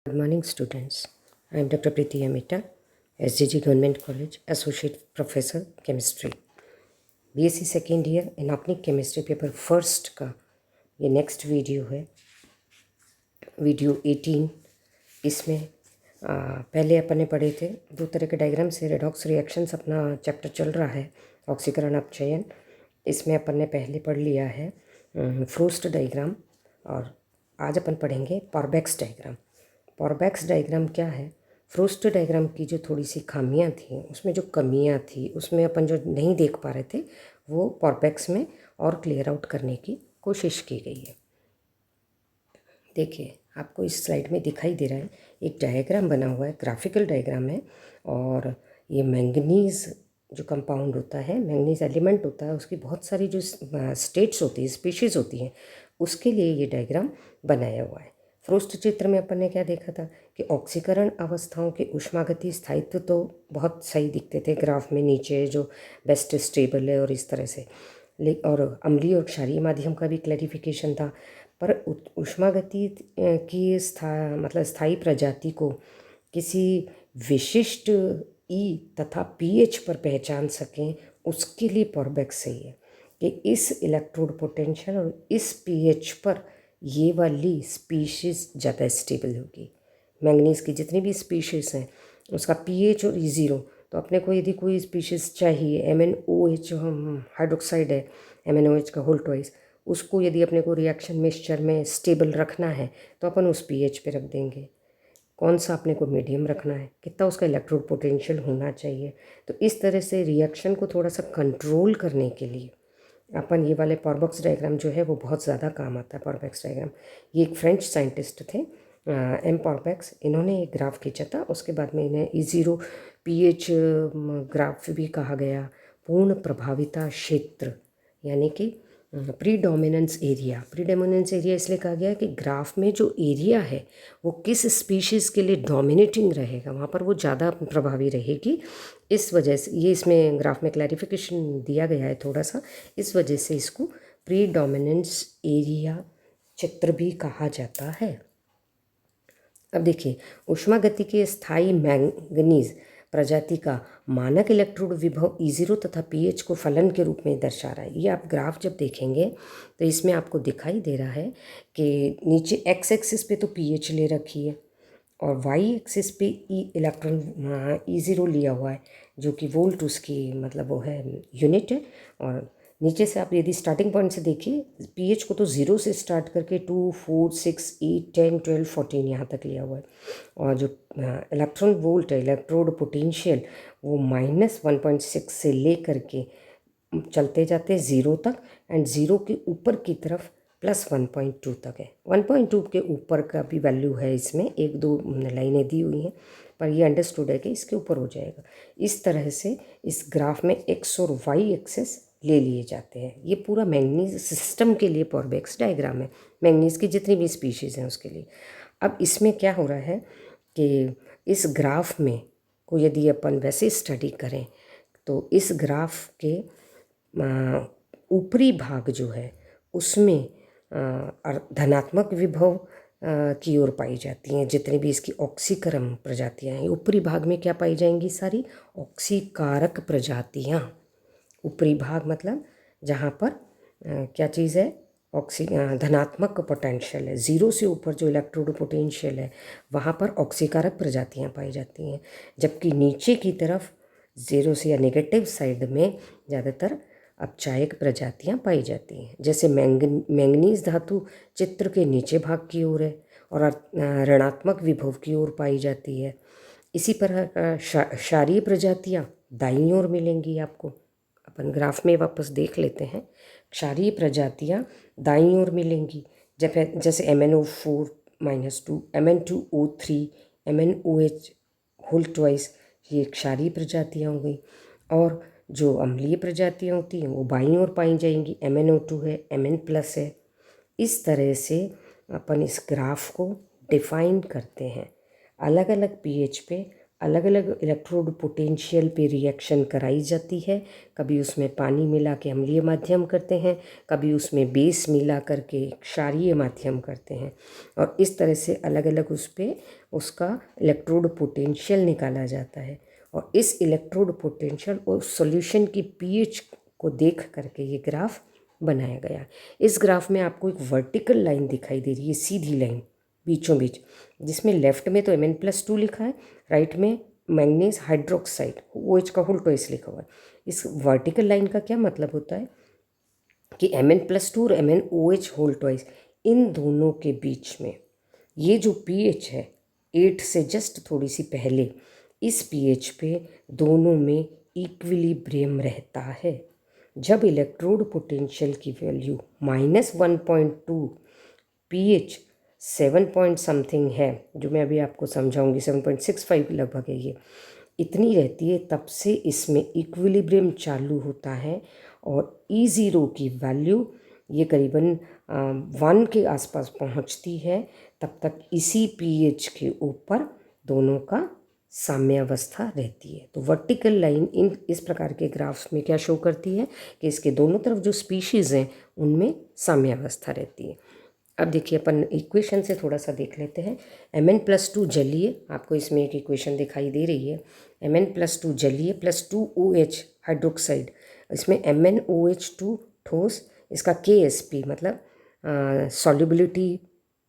Good morning, students. I am Dr. Preeti Amita, SGG Government College, Associate Professor, Chemistry. BSc second year inorganic chemistry paper first का ये next video है, video 18। इसमें पहले अपन ने पढ़े थे दो तरह के डायग्राम से रेडॉक्स रिएक्शंस, अपना चैप्टर चल रहा है ऑक्सीकरण अपचयन। इसमें अपन ने पहले पढ़ लिया है फ्रूस्ट डायग्राम, और आज अपन पढ़ेंगे पॉरबैक्स डायग्राम। पॉरबैक्स डायग्राम क्या है? फ्रूस्ट डायग्राम की जो थोड़ी सी खामियां थी, उसमें जो कमियां थी, उसमें अपन जो नहीं देख पा रहे थे वो पॉरबैक्स में और क्लियर आउट करने की कोशिश की गई है। देखिए, आपको इस स्लाइड में दिखाई दे रहा है एक डायग्राम बना हुआ है, ग्राफिकल डायग्राम है। और ये मैंगनीज़ जो कंपाउंड होता है, मैंगनीज एलिमेंट होता है, उसकी बहुत सारी जो स्टेट्स होती है, स्पीशीज़ होती हैं, उसके लिए ये डायग्राम बनाया हुआ है। फ्रूस्ट चित्र में अपन ने क्या देखा था कि ऑक्सीकरण अवस्थाओं के ऊष्मागतिकीय स्थायित्व तो बहुत सही दिखते थे ग्राफ में, नीचे जो बेस्ट स्टेबल है और इस तरह से, और अम्लीय और क्षारीय माध्यम का भी क्लैरिफिकेशन था। पर ऊष्मागतिकीय की मतलब स्थायी प्रजाति को किसी विशिष्ट ई तथा पीएच पर पहचान सकें, उसके लिए पॉरबैक्स सही है कि इस इलेक्ट्रोड पोटेंशियल और इस पीएच पर ये वाली स्पीशीज़ ज़्यादा स्टेबल होगी। मैंगनीज़ की जितनी भी स्पीशीज़ हैं उसका पीएच और E0, तो अपने को यदि कोई स्पीशीज़ चाहिए, MnOH हाइड्रोक्साइड है, MnOH का होल ट्वाइस, उसको यदि अपने को रिएक्शन मिक्सचर में स्टेबल रखना है तो अपन उस पीएच पे रख देंगे। कौन सा अपने को मीडियम रखना है, कितना उसका इलेक्ट्रोड पोटेंशियल होना चाहिए। तो इस तरह से रिएक्शन को थोड़ा सा कंट्रोल करने के लिए अपन ये वाले पॉरबैक्स डायग्राम जो है वो बहुत ज़्यादा काम आता है। पॉरबैक्स डायग्राम, ये एक फ्रेंच साइंटिस्ट थे एम पॉरबैक्स, इन्होंने एक ग्राफ खींचा था। उसके बाद में इन्हें E0 पीएच ग्राफ भी कहा गया। पूर्ण प्रभाविता क्षेत्र यानी कि प्रीडोमिनेंस एरिया इसलिए कहा गया कि ग्राफ में जो एरिया है वो किस स्पीशीज़ के लिए डोमिनेटिंग रहेगा, वहाँ पर वो ज़्यादा प्रभावी रहेगी। इस वजह से ये इसमें ग्राफ में क्लैरिफिकेशन दिया गया है थोड़ा सा, इस वजह से इसको प्रीडोमिनेंस एरिया चित्र भी कहा जाता है। अब देखिए, ऊष्मागतिकीय स्थायी मैंगनीज प्रजाति का मानक इलेक्ट्रोड विभव E0 तथा पीएच को फलन के रूप में दर्शा रहा है। ये आप ग्राफ जब देखेंगे तो इसमें आपको दिखाई दे रहा है कि नीचे एक्स एक्सिस पे तो पीएच ले रखी है और वाई एक्सिस पे इलेक्ट्रॉन E0 लिया हुआ है, जो कि वोल्ट उसकी मतलब वो है यूनिट है। और नीचे से आप यदि स्टार्टिंग पॉइंट से देखिए, पीएच को तो 0 से स्टार्ट करके 2, 4, 6, 8, 10, 12, 14 यहाँ तक लिया हुआ है। और जो इलेक्ट्रॉन वोल्ट है, इलेक्ट्रोड पोटेंशियल, वो -1.6 से ले करके चलते जाते 0 तक, एंड 0 के ऊपर की तरफ +1.2 तक है। 1.2 के ऊपर का भी वैल्यू है इसमें, एक दो लाइनें दी हुई हैं, पर ये अंडरस्टूड है कि इसके ऊपर हो जाएगा। इस तरह से इस ग्राफ में एक्स और वाई एक्सेस ले लिए जाते हैं। ये पूरा मैंगनीज सिस्टम के लिए पॉरबैक्स डायग्राम है, मैंगनीज की जितनी भी स्पीशीज़ हैं उसके लिए। अब इसमें क्या हो रहा है कि इस ग्राफ में को यदि अपन वैसे स्टडी करें तो इस ग्राफ के ऊपरी भाग जो है उसमें धनात्मक विभव की ओर पाई जाती हैं। जितनी भी इसकी ऑक्सीकरण प्रजातियां हैं, ऊपरी भाग में क्या पाई जाएंगी? सारी ऑक्सीकारक प्रजातियां। ऊपरी भाग मतलब जहाँ पर क्या चीज़ है? धनात्मक पोटेंशियल है, 0 से ऊपर जो इलेक्ट्रोड पोटेंशियल है वहाँ पर ऑक्सीकारक प्रजातियाँ पाई जाती हैं। जबकि नीचे की तरफ 0 से या नेगेटिव साइड में ज़्यादातर अपचायक प्रजातियाँ पाई जाती हैं। जैसे मैंगनीज धातु चित्र के नीचे भाग की ओर है और ऋणात्मक विभव की ओर पाई जाती है। इसी तरह क्षारीय प्रजातियाँ दाईं ओर मिलेंगी आपको। अपन ग्राफ में वापस देख लेते हैं, क्षारीय प्रजातियाँ दाईं ओर मिलेंगी, जैसे MnO4-2, Mn2O3, MnOH whole twice, ये क्षारीय प्रजातियाँ हो गई। और जो अम्लीय प्रजातियाँ होती हैं वो बाईं ओर पाई जाएंगी, MnO2 है, Mn+ है। इस तरह से अपन इस ग्राफ को डिफाइन करते हैं। अलग अलग पीएच पे अलग अलग इलेक्ट्रोड पोटेंशियल पे रिएक्शन कराई जाती है। कभी उसमें पानी मिला के अम्लीय माध्यम करते हैं, कभी उसमें बेस मिला करके क्षारीय माध्यम करते हैं, और इस तरह से अलग अलग उस पर उसका इलेक्ट्रोड पोटेंशियल निकाला जाता है। और इस इलेक्ट्रोड पोटेंशियल और सॉल्यूशन की पीएच को देख करके ये ग्राफ बनाया गया। इस ग्राफ में आपको एक वर्टिकल लाइन दिखाई दे रही है, सीधी लाइन बीचों बीच, जिसमें लेफ्ट में तो Mn+2 लिखा है, राइट में मैंगनीज हाइड्रोक्साइड OH का होल ट्वाइस लिखा हुआ है। इस वर्टिकल लाइन का क्या मतलब होता है कि Mn+2 और MnOH होल ट्वाइस, इन दोनों के बीच में ये जो pH है 8 से जस्ट थोड़ी सी पहले, इस pH पे दोनों में इक्विलिब्रियम रहता है। जब इलेक्ट्रोड पोटेंशियल की वैल्यू -1.2, pH 7 पॉइंट समथिंग है, जो मैं अभी आपको समझाऊंगी, 7.65 लगभग है, ये इतनी रहती है, तब से इसमें इक्विलिब्रियम चालू होता है। और E0 की वैल्यू ये करीबन 1 के आसपास पहुंचती है, तब तक इसी pH के ऊपर दोनों का साम्यावस्था रहती है। तो वर्टिकल लाइन इस प्रकार के ग्राफ्स में क्या शो करती है कि इसके दोनों तरफ जो स्पीशीज़ हैं उनमें साम्यावस्था रहती है। अब देखिए, अपन इक्वेशन से थोड़ा सा देख लेते हैं। Mn+2 जलीय, आपको इसमें एक इक्वेशन दिखाई दे रही है, Mn+2 जलीय +2OH हाइड्रोक्साइड, इसमें MnOH2 ठोस, इसका KSP मतलब सॉल्युबिलिटी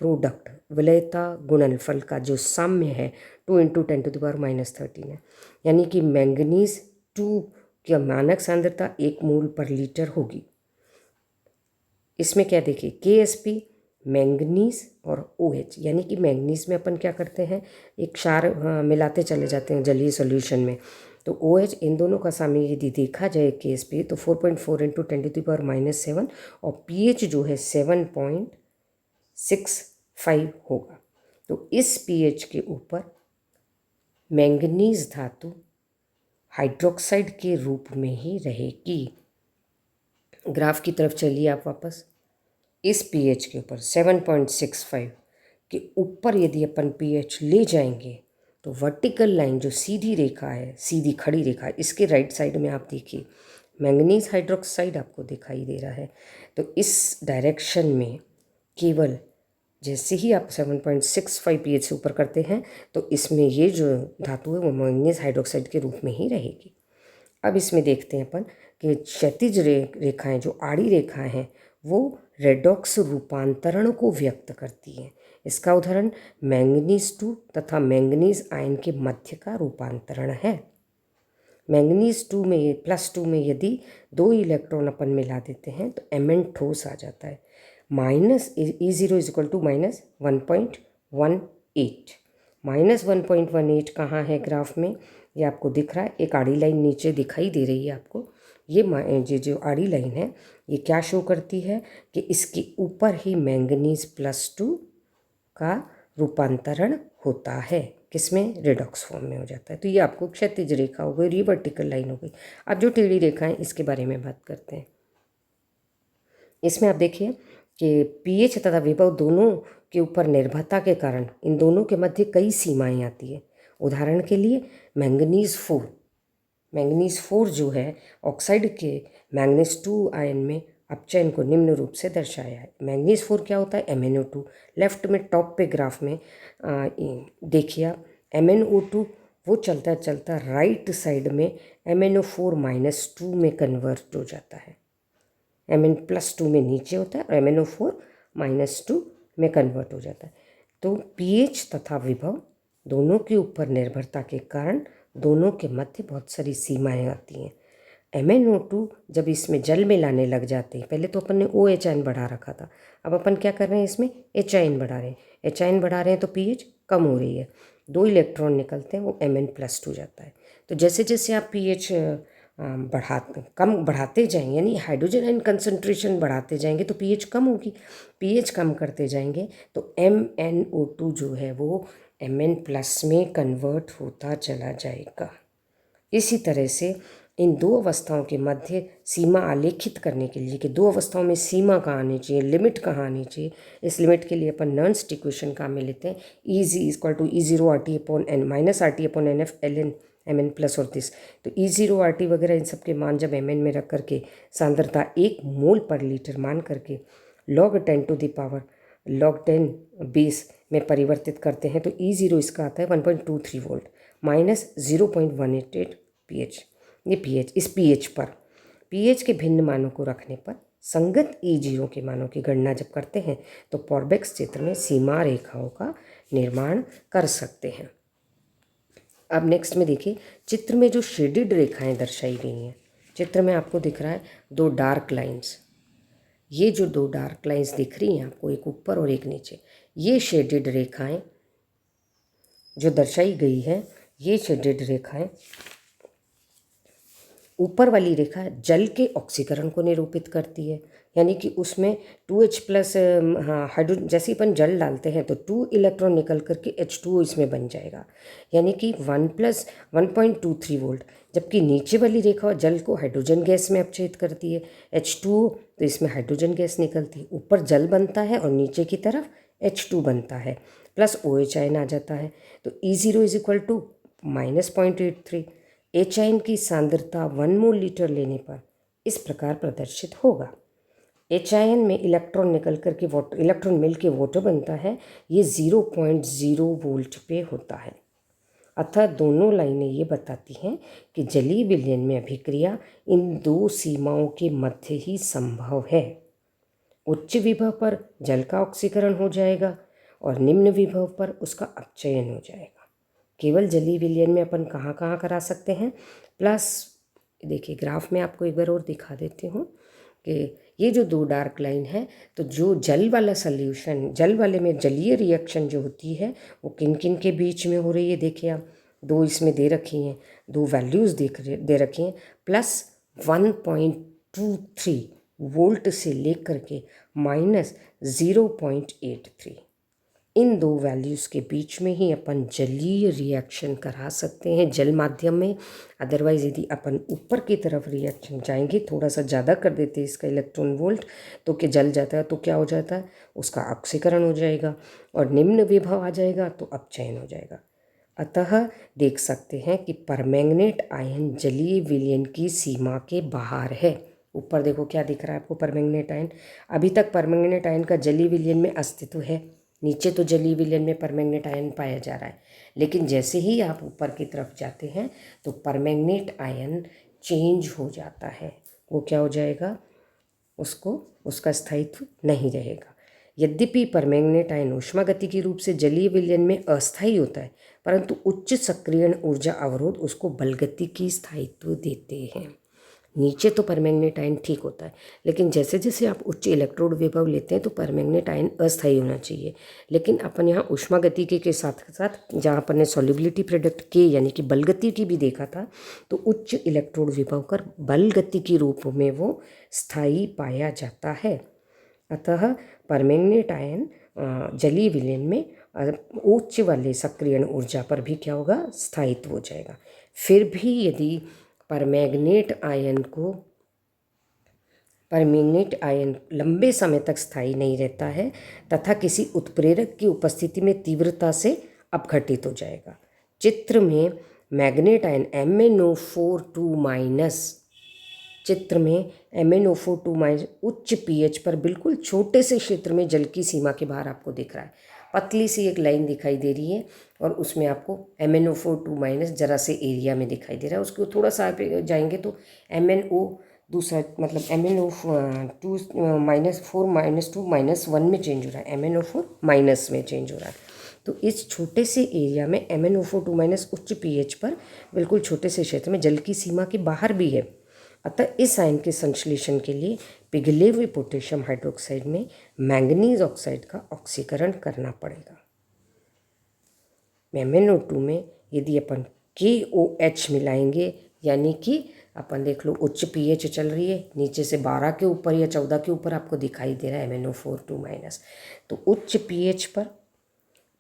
प्रोडक्ट, विलयता गुणनफल का जो साम्य है 2 × 10⁻³ है, यानी कि मैंगनीज 2 की मानक सांद्रता 1 मोल पर लीटर होगी। इसमें क्या देखिए, KSP मैंगनीज और OH, यानी कि मैंगनीज में अपन क्या करते हैं, एक क्षार मिलाते चले जाते हैं जलीय सॉल्यूशन में, तो OH इन दोनों का साम्य यदि देखा जाए KSP तो 4.4 × 10⁻⁷ और pH जो है 7.65 होगा। तो इस pH के ऊपर मैंगनीज धातु हाइड्रोक्साइड के रूप में ही रहेगी। ग्राफ की तरफ चलिए आप वापस। इस pH के ऊपर 7.65 के ऊपर यदि अपन pH ले जाएंगे तो वर्टिकल लाइन जो सीधी रेखा है, सीधी खड़ी रेखा है, इसके राइट साइड में आप देखिए मैंगनीज हाइड्रोक्साइड आपको दिखाई दे रहा है। तो इस डायरेक्शन में केवल जैसे ही आप 7.65 pH से ऊपर करते हैं तो इसमें ये जो धातु है वो मैंगनीज हाइड्रोक्साइड के रूप में ही रहेगी। अब इसमें देखते हैं अपन कि क्षैतिज रेखाएं, जो आड़ी रेखाएं हैं, वो रेडॉक्स रूपांतरण को व्यक्त करती हैं। इसका उदाहरण मैंगनीज 2 तथा मैंगनीज आयन के मध्य का रूपांतरण है। मैंगनीज 2 में +2 में यदि 2 इलेक्ट्रॉन अपन मिला देते हैं तो Mn ठोस आ जाता है। E0 = -1.18। -1.18 कहाँ है ग्राफ में, ये आपको दिख रहा है, एक आड़ी लाइन नीचे दिखाई दे रही है आपको। ये जो आड़ी लाइन है ये क्या शो करती है कि इसके ऊपर ही मैंगनीज +2 का रूपांतरण होता है, किसमें, रेडॉक्स फॉर्म में हो जाता है। तो ये आपको क्षैतिज रेखा हो गई, वर्टिकल लाइन हो गई। अब जो टेढ़ी रेखा है इसके बारे में बात करते हैं। इसमें आप देखिए कि pH तथा विभव दोनों के ऊपर निर्भरता के कारण इन दोनों के मध्य कई सीमाएं आती है। उदाहरण के लिए मैंगनीज 4 जो है ऑक्साइड के मैंगनीज 2 आयन में अपचयन को निम्न रूप से दर्शाया है। मैंगनीज 4 क्या होता है, MnO2। लेफ्ट में टॉप पे ग्राफ में देखिए आप, MnO2 वो चलता चलता राइट साइड में MnO4-2 में कन्वर्ट हो जाता है। Mn+2 में नीचे होता है और MnO4-2 में कन्वर्ट हो जाता है। तो pH तथा विभव दोनों के ऊपर निर्भरता के कारण दोनों के मध्य बहुत सारी सीमाएं आती हैं। MnO2 जब इसमें जल में लाने लग जाते हैं, पहले तो अपन ने OH आयन बढ़ा रखा था, अब अपन क्या कर रहे हैं, इसमें H आयन बढ़ा रहे हैं। H आयन बढ़ा रहे हैं तो pH कम हो रही है, 2 इलेक्ट्रॉन निकलते हैं, वो Mn+2 जाता है। तो जैसे जैसे आप pH बढ़ाते जाएंगे, यानी हाइड्रोजन आयन कंसंट्रेशन बढ़ाते जाएंगे तो pH कम होगी। pH कम करते जाएंगे तो MnO2 जो है वो Mn+ में कन्वर्ट होता चला जाएगा। इसी तरह से इन दो अवस्थाओं के मध्य सीमा आलेखित करने के लिए कि दो अवस्थाओं में सीमा कहाँ आनी चाहिए, लिमिट कहाँ आनी चाहिए, इस लिमिट के लिए अपन नर्न्स इक्वेशन काम में लेते हैं। E G equal to E zero R T upon N minus R T upon N F L N M N plus और दिस। तो ई जीरो आर टी वगैरह इन सब के मान जब एम एन में रख करके सांद्रता 1 मोल पर लीटर मान करके log 10 to the power log 10 base में परिवर्तित करते हैं तो ई जीरो इसका आता है 1.23 वोल्ट माइनस 0.188 पीएच। ये पीएच, इस पीएच पर पीएच के भिन्न मानों को रखने पर संगत ई जीरो के मानों की गणना जब करते हैं तो पॉरबेक्स चित्र में सीमा रेखाओं का निर्माण कर सकते हैं। अब नेक्स्ट में देखिए, चित्र में जो शेडेड रेखाएं दर्शाई गई हैं, चित्र में आपको दिख रहा है दो डार्क लाइंस। ये जो दो डार्क लाइंस दिख रही हैं आपको, एक ऊपर और एक नीचे, ये शेडेड रेखाएं जो दर्शाई गई है, ये शेडेड रेखाएं, ऊपर वाली रेखा जल के ऑक्सीकरण को निरूपित करती है, यानी कि उसमें 2H प्लस हाइड्रोजन, जैसे अपन जल डालते हैं तो 2 इलेक्ट्रॉन निकल करके H2O इसमें बन जाएगा, यानी कि 1 प्लस 1.23 वोल्ट। जबकि नीचे वाली रेखा जल को हाइड्रोजन गैस में अपचयित करती है, H2O, तो इसमें हाइड्रोजन गैस निकलती है, ऊपर जल बनता है और नीचे की तरफ H2 बनता है, प्लस OH आयन आ जाता है। तो E0 is equal to minus 0.83। H ion की सांद्रता 1 मोल लीटर लेने पर इस प्रकार प्रदर्शित होगा। एच आयन में इलेक्ट्रॉन निकल कर के वाटर, इलेक्ट्रॉन मिल के वाटर बनता है, ये 0.0 वोल्ट पे होता है। अतः दोनों लाइनें ये बताती हैं कि जलीय विलयन में अभिक्रिया इन दो सीमाओं के मध्य ही संभव है। उच्च विभव पर जल का ऑक्सीकरण हो जाएगा और निम्न विभव पर उसका अपचयन हो जाएगा। केवल जलीय विलयन में अपन कहाँ कहाँ करा सकते हैं, प्लस देखिए ग्राफ में आपको एक बार और दिखा देती हूँ कि ये जो दो डार्क लाइन है, तो जो जल वाला सॉल्यूशन, जल वाले में जलीय रिएक्शन जो होती है वो किन किन के बीच में हो रही है, देखिए आप दो इसमें दे रखी हैं, दो वैल्यूज़ दे रखी हैं, प्लस 1.23 वोल्ट से लेकर के माइनस 0.83। इन दो वैल्यूज़ के बीच में ही अपन जलीय रिएक्शन करा सकते हैं जल माध्यम में। अदरवाइज़ यदि अपन ऊपर की तरफ रिएक्शन जाएंगे, थोड़ा सा ज़्यादा कर देते हैं इसका इलेक्ट्रॉन वोल्ट, तो कि जल जाता है, तो क्या हो जाता है, उसका ऑक्सीकरण हो जाएगा और निम्न विभव आ जाएगा तो अपचयन हो जाएगा। अतः देख सकते हैं कि परमैंगनेट आयन जलीय विलयन की सीमा के बाहर है। ऊपर देखो क्या दिख रहा है आपको, परमैंगनेट आयन। अभी तक परमैंगनेट आयन का जलीय विलयन में अस्तित्व है, नीचे तो जलीय विलयन में परमैंगनेट आयन पाया जा रहा है, लेकिन जैसे ही आप ऊपर की तरफ जाते हैं तो परमैंगनेट आयन चेंज हो जाता है। वो क्या हो जाएगा, उसका स्थायित्व नहीं रहेगा। यद्यपि परमैंगनेट आयन ऊष्मागतिकी रूप से जलीय विलयन में अस्थायी होता है, परंतु उच्च सक्रियण ऊर्जा अवरोध उसको बलगतिकी स्थायित्व देते हैं। नीचे तो परमैंगनेट आयन ठीक होता है, लेकिन जैसे जैसे आप उच्च इलेक्ट्रोड विभव लेते हैं तो परमैंगनेट आयन अस्थायी होना चाहिए। लेकिन अपन यहाँ ऊष्मागतिकी के साथ साथ जहाँ अपन ने सॉल्युबिलिटी प्रोडक्ट के यानी कि बलगतिकी भी देखा था, तो उच्च इलेक्ट्रोड विभव कर बलगतिकी रूप में वो स्थायी पाया जाता है। अतः परमैंगनेट आयन जलीय विलयन में उच्च वाले सक्रियण ऊर्जा पर भी क्या होगा, स्थायित्व हो जाएगा। फिर भी यदि परमैंगनेट आयन लंबे समय तक स्थायी नहीं रहता है तथा किसी उत्प्रेरक की उपस्थिति में तीव्रता से अपघटित हो जाएगा। चित्र में मैग्नेट आयन MnO4 चित्र में MnO4 उच्च पीएच पर बिल्कुल छोटे से क्षेत्र में जल की सीमा के बाहर आपको दिख रहा है। पतली सी एक लाइन दिखाई दे रही है और उसमें आपको MnO4 जरा से एरिया में दिखाई दे रहा है। उसको थोड़ा सा आप जाएंगे तो MnO दूसरा मतलब MnO2 -4 -2 -1 में चेंज हो रहा है, MnO4 माइनस में चेंज हो रहा है। तो इस छोटे से एरिया में MnO4 उच्च पीएच पर बिल्कुल छोटे से क्षेत्र में जल की सीमा के बाहर भी है। अतः इस आयन के संश्लेषण के लिए पिघले हुए पोटेशियम हाइड्रोक्साइड में मैंगनीज ऑक्साइड का ऑक्सीकरण करना पड़ेगा। MnO2 में यदि अपन KOH मिलाएंगे, यानी कि अपन देख लो उच्च पीएच चल रही है, नीचे से 12 के ऊपर या 14 के ऊपर आपको दिखाई दे रहा है MnO4 तो उच्च पीएच पर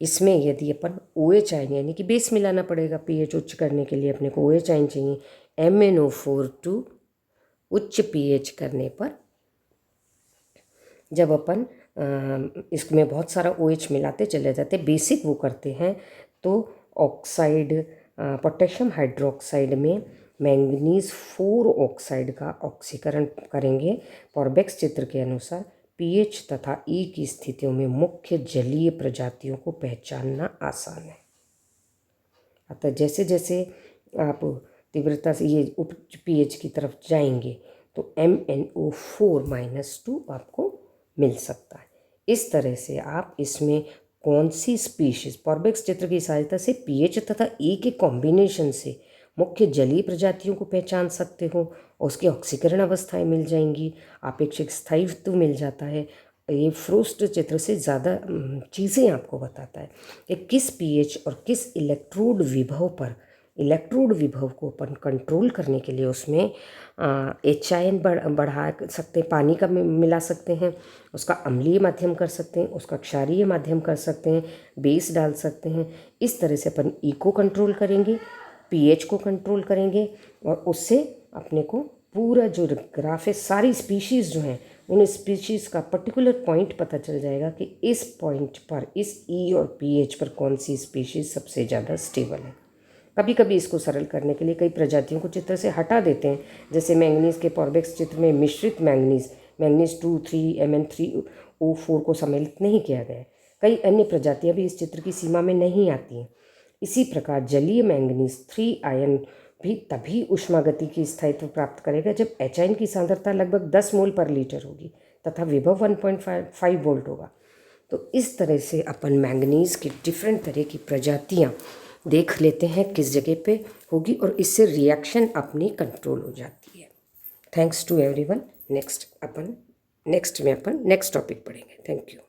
इसमें यदि अपन OH आयन यानी कि बेस मिलाना पड़ेगा, पीएच उच्च करने के लिए अपने को OH आयन चाहिए। MnO4 टू उच्च pH करने पर जब अपन इसमें बहुत सारा OH मिलाते चले जाते, बेसिक वो करते हैं, तो ऑक्साइड पोटेशियम हाइड्रोक्साइड में मैंगनीज 4 ऑक्साइड का ऑक्सीकरण करेंगे। पॉरबेक्स चित्र के अनुसार pH तथा E की स्थितियों में मुख्य जलीय प्रजातियों को पहचानना आसान है। अतः जैसे जैसे आप तीव्रता से ये उच्च pH की तरफ जाएंगे तो MnO4-2 आपको मिल सकता है। इस तरह से आप इसमें कौन सी स्पीशीज़ पॉरबेक्स चित्र की सहायता से pH तथा E के कॉम्बिनेशन से मुख्य जलीय प्रजातियों को पहचान सकते हो, उसकी ऑक्सीकरण अवस्थाएं मिल जाएंगी, आपेक्षिक स्थायित्व मिल जाता है। ये फ्रोस्ट चित्र से ज़्यादा चीज़ें आपको बताता है कि किस pH और किस इलेक्ट्रोड विभव पर, इलेक्ट्रोड विभव को अपन कंट्रोल करने के लिए उसमें HIN बढ़ा सकते हैं, पानी का मिला सकते हैं, उसका अम्लीय माध्यम कर सकते हैं, उसका क्षारीय माध्यम कर सकते हैं, बेस डाल सकते हैं। इस तरह से अपन E को कंट्रोल करेंगे, pH को कंट्रोल करेंगे और उससे अपने को पूरा जो ग्राफ है, सारी स्पीशीज़ जो हैं उन स्पीशीज़ का पर्टिकुलर पॉइंट पता चल जाएगा कि इस पॉइंट पर, इस E और pH पर कौन सी स्पीशीज़ सबसे ज़्यादा स्टेबल है। कभी कभी इसको सरल करने के लिए कई प्रजातियों को चित्र से हटा देते हैं, जैसे मैंगनीज़ के पॉरबेक्स चित्र में मिश्रित मैंगनीज़ 2,3 Mn3O4 को सम्मिलित नहीं किया गया है। कई अन्य प्रजातियां भी इस चित्र की सीमा में नहीं आती हैं। इसी प्रकार जलीय मैंगनीज़ 3 आयन भी तभी ऊष्मागति की स्थायित्व प्राप्त करेगा जब HIN की सांद्रता लगभग 10 मोल पर लीटर होगी तथा विभव 1.5 वोल्ट होगा। तो इस तरह से अपन मैंगनीज़ की डिफरेंट तरह की प्रजातियाँ देख लेते हैं किस जगह पे होगी और इससे रिएक्शन अपनी कंट्रोल हो जाती है। Thanks to everyone. नेक्स्ट में अपन नेक्स्ट टॉपिक पढ़ेंगे। Thank you.